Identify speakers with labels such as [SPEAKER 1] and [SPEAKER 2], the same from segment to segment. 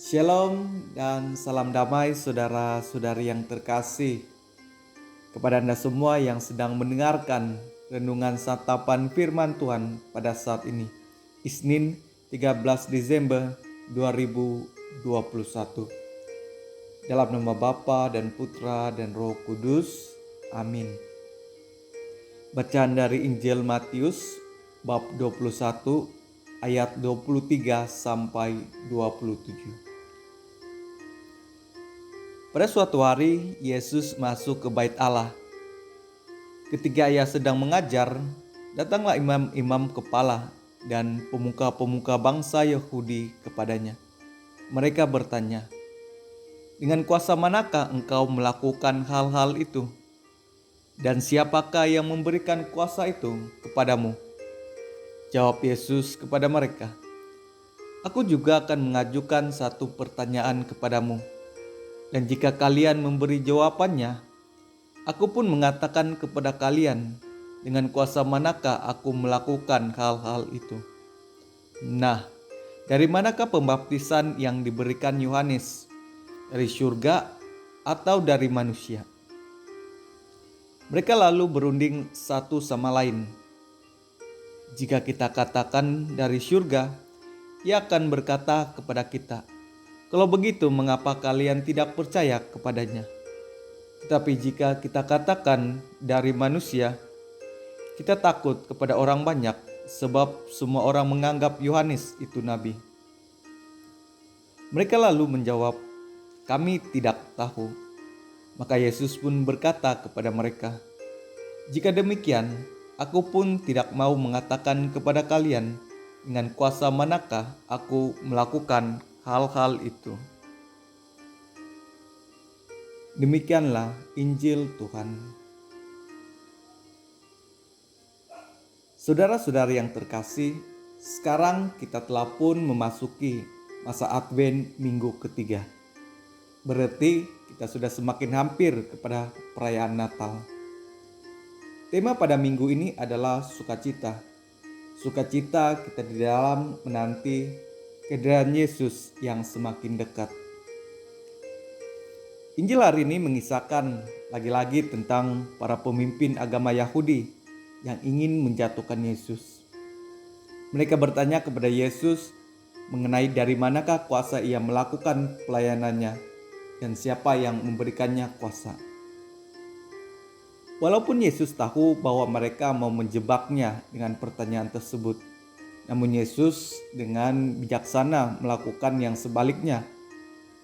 [SPEAKER 1] Shalom dan salam damai saudara-saudari yang terkasih. Kepada Anda semua yang sedang mendengarkan renungan santapan firman Tuhan pada saat ini, Isnin 13 Desember 2021. Dalam nama Bapa dan Putra dan Roh Kudus. Amin. Bacaan dari Injil Matius bab 21 ayat 23 sampai 27. Pada suatu hari, Yesus masuk ke bait Allah. Ketika ia sedang mengajar, datanglah imam-imam kepala dan pemuka-pemuka bangsa Yahudi kepadanya. Mereka bertanya, "Dengan kuasa manakah engkau melakukan hal-hal itu? Dan siapakah yang memberikan kuasa itu kepadamu?" Jawab Yesus kepada mereka, "Aku juga akan mengajukan satu pertanyaan kepadamu. Dan jika kalian memberi jawabannya, aku pun mengatakan kepada kalian dengan kuasa manakah aku melakukan hal-hal itu. Nah, dari manakah pembaptisan yang diberikan Yohanes? Dari surga atau dari manusia?" Mereka lalu berunding satu sama lain. "Jika kita katakan dari surga, ia akan berkata kepada kita, 'Kalau begitu, mengapa kalian tidak percaya kepadanya?' Tetapi jika kita katakan dari manusia, kita takut kepada orang banyak, sebab semua orang menganggap Yohanes itu nabi." Mereka lalu menjawab, "Kami tidak tahu." Maka Yesus pun berkata kepada mereka, "Jika demikian, aku pun tidak mau mengatakan kepada kalian dengan kuasa manakah aku melakukan hal-hal itu." Demikianlah Injil Tuhan. Saudara-saudari yang terkasih, sekarang kita telah pun memasuki masa Advent minggu ketiga. Berarti kita sudah semakin hampir kepada perayaan Natal. Tema pada minggu ini adalah sukacita. Sukacita kita di dalam menanti kehadiran Yesus yang semakin dekat. Injil hari ini mengisahkan lagi-lagi tentang para pemimpin agama Yahudi yang ingin menjatuhkan Yesus. Mereka bertanya kepada Yesus mengenai dari manakah kuasa ia melakukan pelayanannya dan siapa yang memberikannya kuasa. Walaupun Yesus tahu bahwa mereka mau menjebaknya dengan pertanyaan tersebut, namun Yesus dengan bijaksana melakukan yang sebaliknya,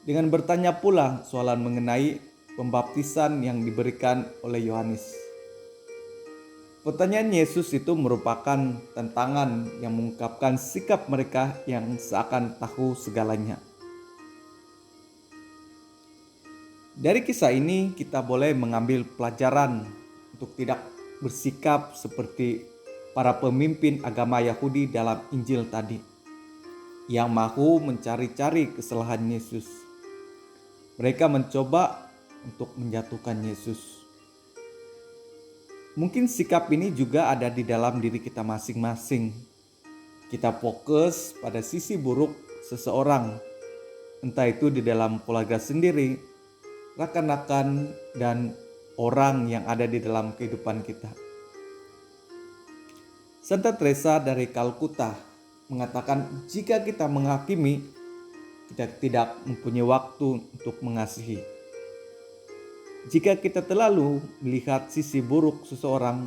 [SPEAKER 1] dengan bertanya pula soalan mengenai pembaptisan yang diberikan oleh Yohanes. Pertanyaan Yesus itu merupakan tantangan yang mengungkapkan sikap mereka yang seakan tahu segalanya. Dari kisah ini kita boleh mengambil pelajaran untuk tidak bersikap seperti para pemimpin agama Yahudi dalam Injil tadi, yang mahu mencari-cari kesalahan Yesus. Mereka mencoba untuk menjatuhkan Yesus. Mungkin sikap ini juga ada di dalam diri kita masing-masing. Kita fokus pada sisi buruk seseorang, entah itu di dalam keluarga sendiri, rekan-rekan, dan orang yang ada di dalam kehidupan kita. Santa Teresa dari Kalkuta mengatakan, jika kita menghakimi, kita tidak mempunyai waktu untuk mengasihi. Jika kita terlalu melihat sisi buruk seseorang,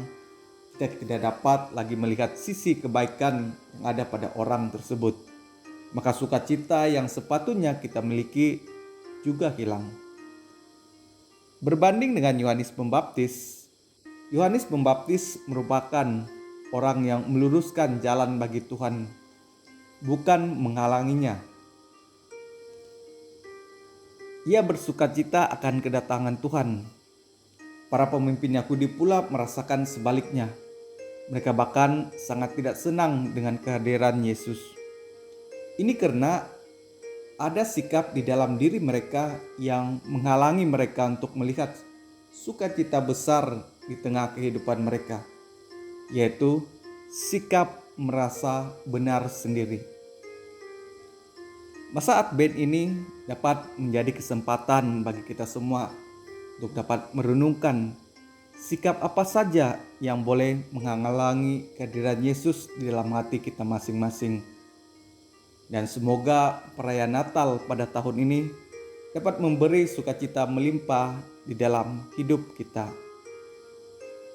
[SPEAKER 1] kita tidak dapat lagi melihat sisi kebaikan yang ada pada orang tersebut. Maka sukacita yang sepatutnya kita miliki juga hilang. Berbanding dengan Yohanes Pembaptis merupakan orang yang meluruskan jalan bagi Tuhan, bukan menghalanginya. Ia bersukacita akan kedatangan Tuhan. Para pemimpin Yahudi pula merasakan sebaliknya. Mereka bahkan sangat tidak senang dengan kehadiran Yesus. Ini karena ada sikap di dalam diri mereka yang menghalangi mereka untuk melihat sukacita besar di tengah kehidupan mereka, yaitu sikap merasa benar sendiri. Masa Advent ini dapat menjadi kesempatan bagi kita semua untuk dapat merenungkan sikap apa saja yang boleh menghalangi kehadiran Yesus di dalam hati kita masing-masing. Dan semoga perayaan Natal pada tahun ini dapat memberi sukacita melimpah di dalam hidup kita.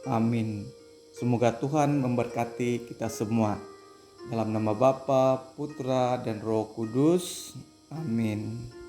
[SPEAKER 1] Amin. Semoga Tuhan memberkati kita semua. Dalam nama Bapa, Putra, dan Roh Kudus. Amin.